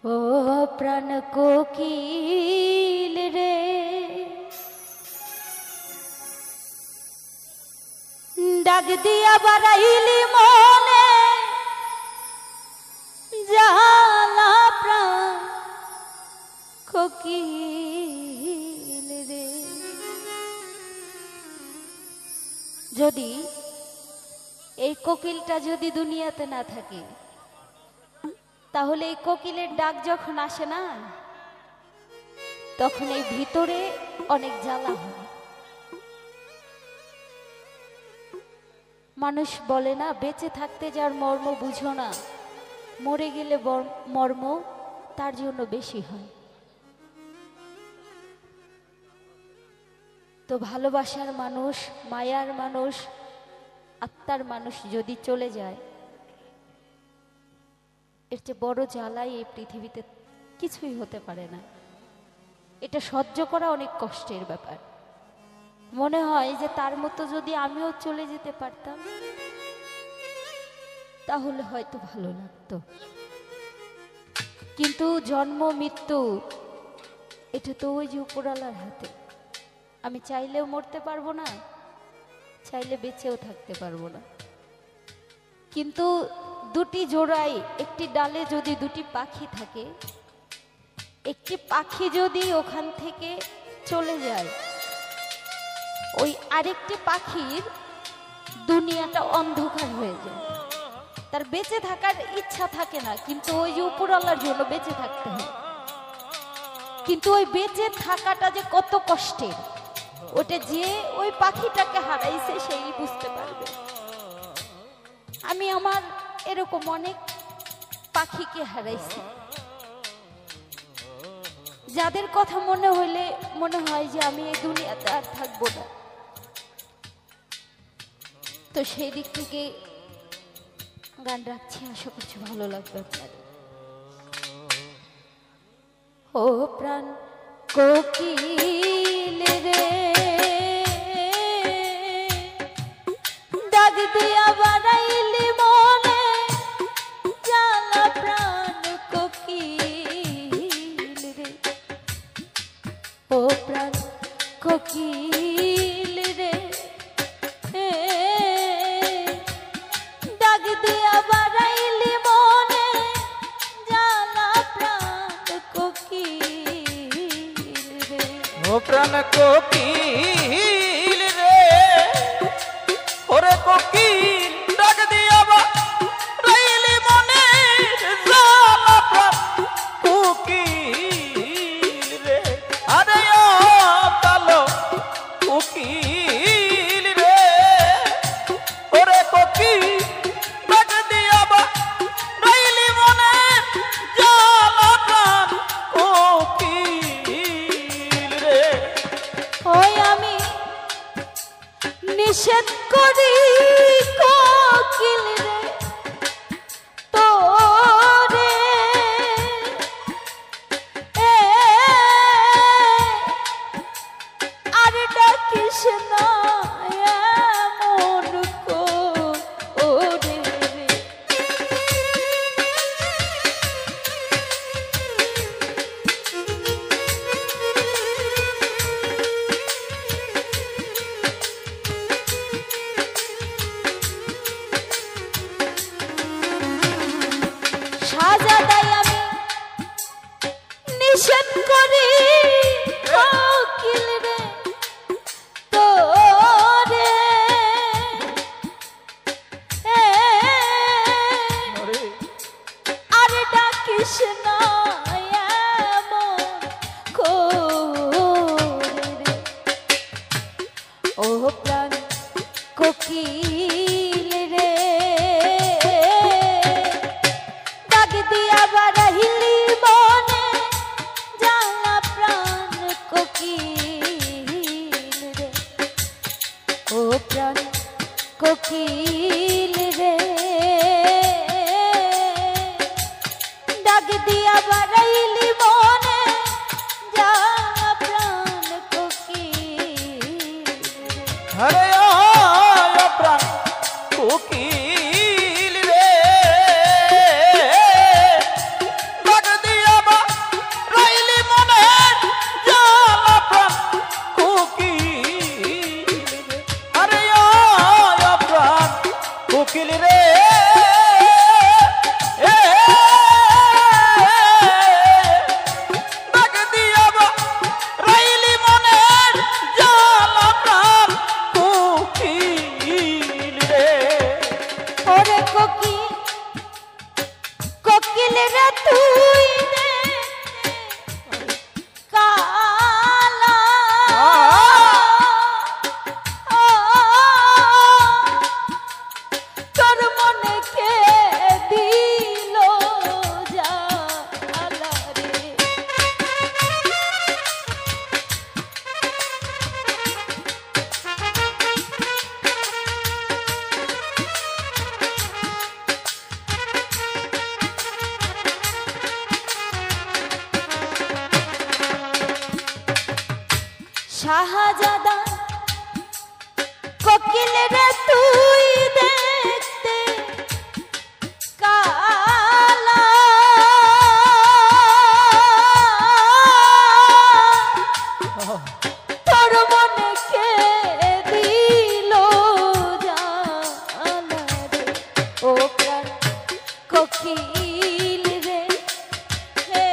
ও প্রাণ কোকিল রে, ডাক দিয়া বাড়াইলি মনে জালা প্রাণ কোকিল রে। যদি এই কোকিলটা যদি দুনিয়াতে না থাকে, তাহলে এই কোকিলের ডাক যখন আসে না, তখন এই ভিতরে অনেক জ্বালা হয়। মানুষ বলে না, বেঁচে থাকতে যার মর্ম বুঝো না, মরে গেলে মর্ম তার জন্য বেশি হয়। তো ভালোবাসার মানুষ, মায়ার মানুষ, আত্মার মানুষ যদি চলে যায়, এর চেয়ে বড় জ্বালাই এই পৃথিবীতে কিছুই হতে পারে না। এটা সহ্য করা অনেক কষ্টের ব্যাপার। মনে হয় যে তার মতো যদি আমিও চলে যেতে পারতাম, তাহলে হয়তো ভালো লাগতো। কিন্তু জন্ম মৃত্যু এটা তো ওই যে উপরওয়ালার হাতে। আমি চাইলেও মরতে পারবো না, চাইলে বেঁচেও থাকতে পারবো না। কিন্তু দুটি জোড়ায় একটি ডালে যদি দুটি পাখি থাকে, একটি পাখি যদি ওখান থেকে চলে যায়, ওই আরেকটি পাখির দুনিয়াটা অন্ধকার হয়ে যায়। তার বেঁচে থাকার ইচ্ছা থাকে না, কিন্তু ওই যে উপরওয়ালার জন্য বেঁচে থাকতে হয়। কিন্তু ওই বেঁচে থাকাটা যে কত কষ্টের, ওটা যে ওই পাখিটাকে হারাইছে সেই বুঝতে পারবে। আমি আমার এরকম অনেক পাখিকে হারাইছি, যাদের কথা মনে হইলে মনে হয় যে আমি এই দুনিয়াতে আর থাকবো না। তো সেই দিক থেকে গান রাখছি, আশা করছি ভালো লাগবে আপনাদের। ও প্রাণ কোকিল রে, ডাক দিয়া বাড়াইলি মনে জালা প্রাণ কোকিল রে। ও প্রাণ কোকিল রে, ডাক দিয়া বাড়াইলি মনে জালা প্রাণ কোকিল রে। ও প্রাণ কোকিল রে, ওরে কোকিল ডাক দিয়া বাড়াইলি মনে জালা প্রাণ কোকিল রে। আরে ও কালো কোকিল রে, ওরে কোকিল ডাক দিয়া বাড়াইলি মনে জালা প্রাণ কোকিল রে। ওই আমি নিষেধ করি কোকিল রে তোরে, আর ডাকিস না এমন করে রে। সাজাদাই আমি নিষেধ করি কোকিল রে তোরে, আর ডাকিস না এমন করে রে। ও প্রাণ কোকিল রে, ডাক দিয়া বাড়াইলি মনে জালা প্রাণ কোকিল রে। ও প্রাণ কোকিল রে, ডাক দিয়া বাড়াইলি মনে জালা প্রাণ কোকিল রে। আরে ও প্রাণ কোকিল রে, ডাক দিয়া তুই দেখতে কালা তোর মনে কে দিল জ্বালা রে শাহজাদা কোকিল রে তুই দেখতে কালা তোর মনে কে দিল জানা রে ও প্রাণ কোকিল রে হে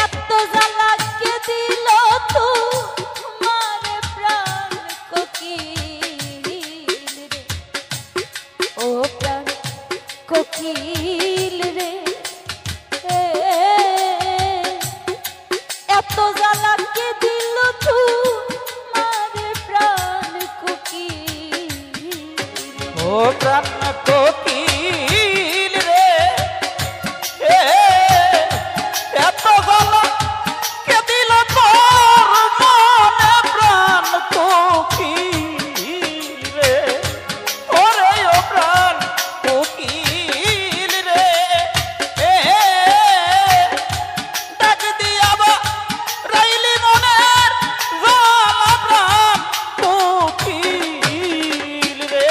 এত জ্বালা কে দিল তোমার প্রাণ কোকিল রে ও প্রাণ কোকিল রে এত জ্বালা কে দিল তোমার প্রাণ কোকিল ও প্রাণ কোকিল রে এত জ্বালা কে দিল তোর মনে প্রাণ কোকিল রে ওরে ও প্রাণ কোকিল রে ডাক দিয়াবা রাইলি মনের জ্বালা প্রাণ কোকিল রে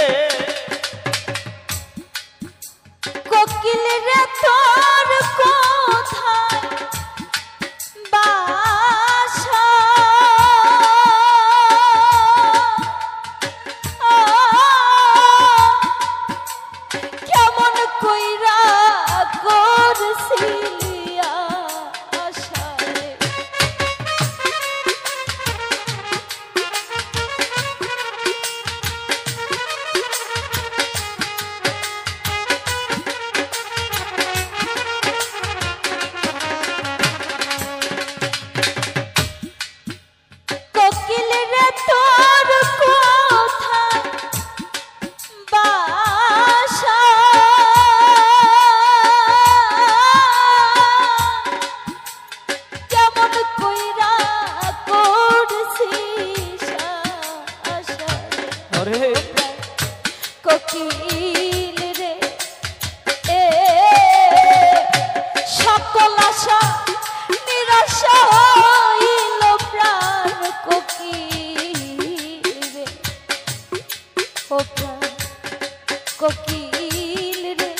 কোকিল রে তোর কোথায় বাসা কেমন কইরা করছিলি আশা রে কোকিল রে তোর কোথায় বাসা কেমন কইরা করছিস আশা রে ওরে কোকিল রে সকল আশা নিরাশা হইল প্রাণ কোকিল রে ও প্রাণ কোকিল রে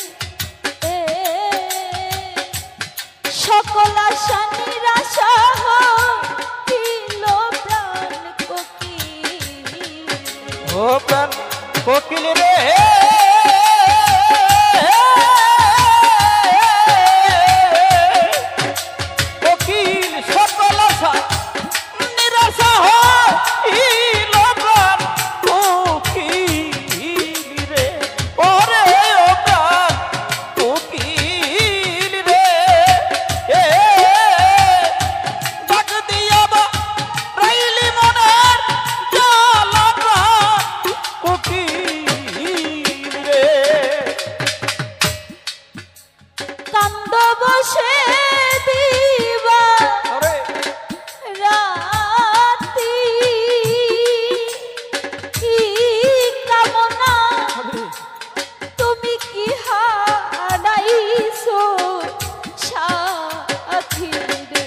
সকল আশা নিরাশা হইল প্রাণ কোকিল ও প্রাণ কোকিল রে কোকিল সকল আশা নিরাশা হইল প্রাণ কোকিল রে ওরে ও প্রাণ কোকিল রে ডাক দিয়াবা রাইলি মনের জ্বালা প্রাণ কোকিল রে কান্দ বসে দিবা ওরে রাতি কামনা তুমি কি হারাইছো সাথী রে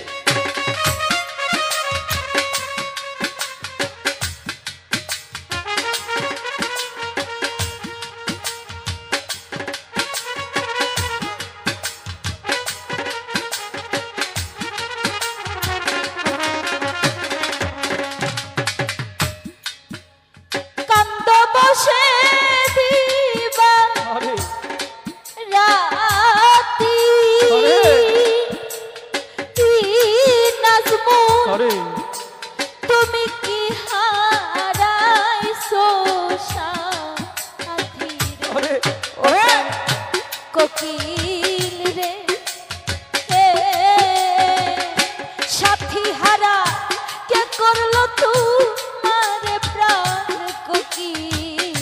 করলো তোমার প্রাণ কোকিল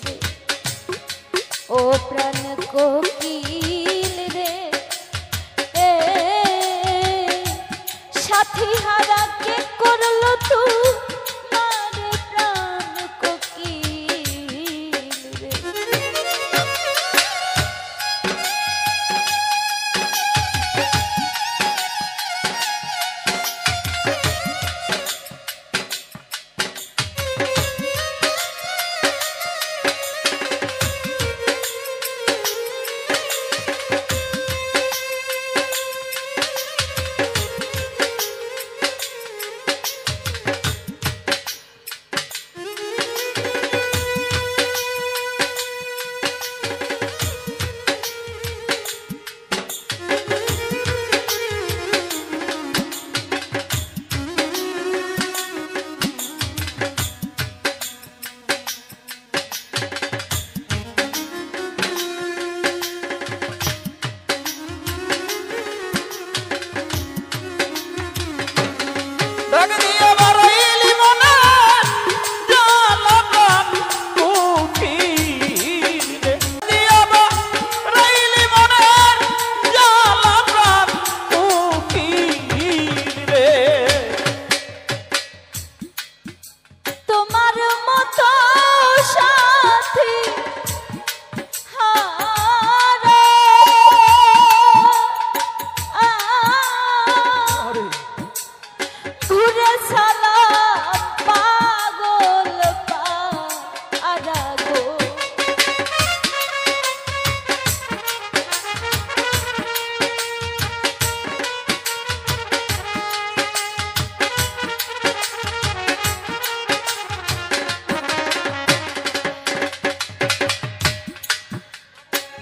রে, ও প্রাণ কোকিল রে, সাথী হারা কে করলো তোমার প্রাণ কোকিল রে।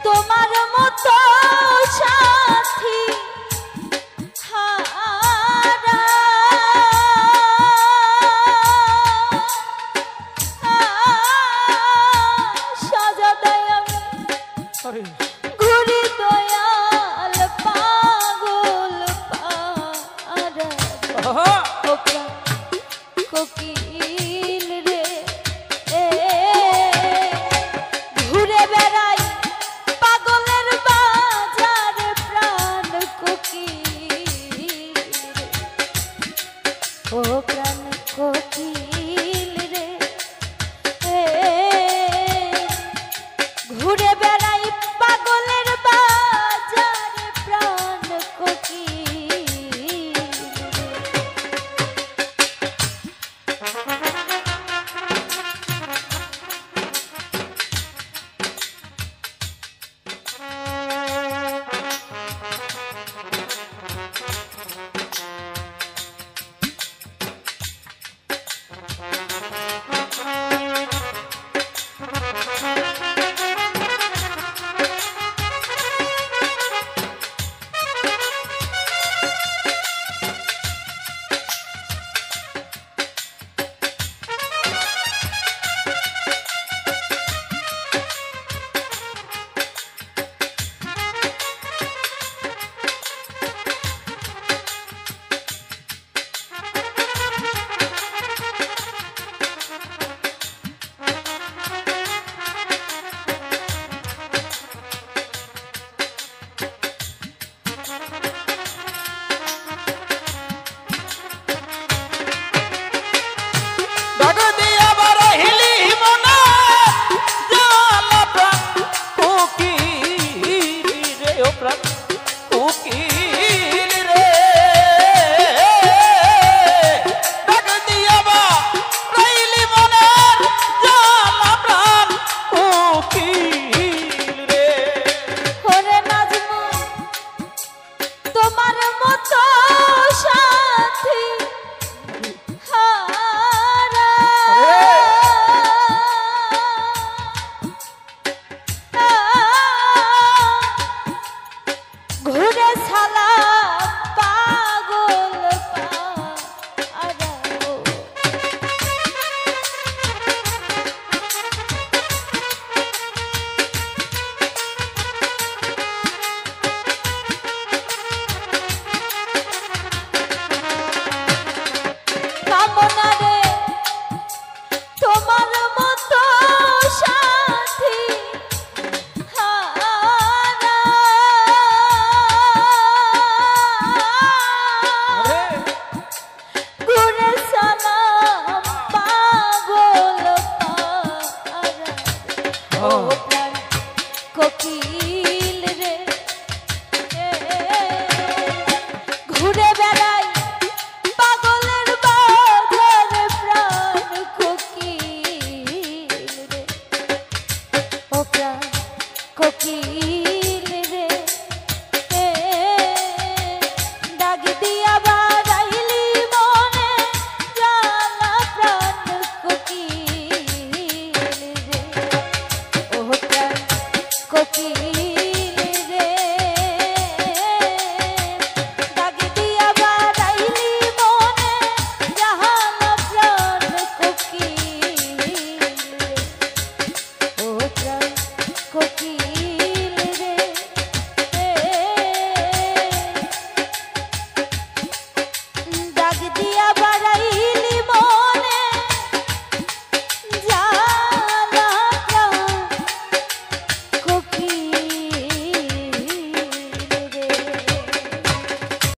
তোমার মতো সাথী হারা সাজা দেয় আমি ঘুরি দয়াল পাগল পারা কোকিল রে, ঘুরে বেড়াই পাগলের বাজার প্রাণ কোকিল রে, ও প্রাণ কোকিল রে, ঘুরে বেড়াই পাগলের বাজার প্রাণ কোকিল রে। কুকি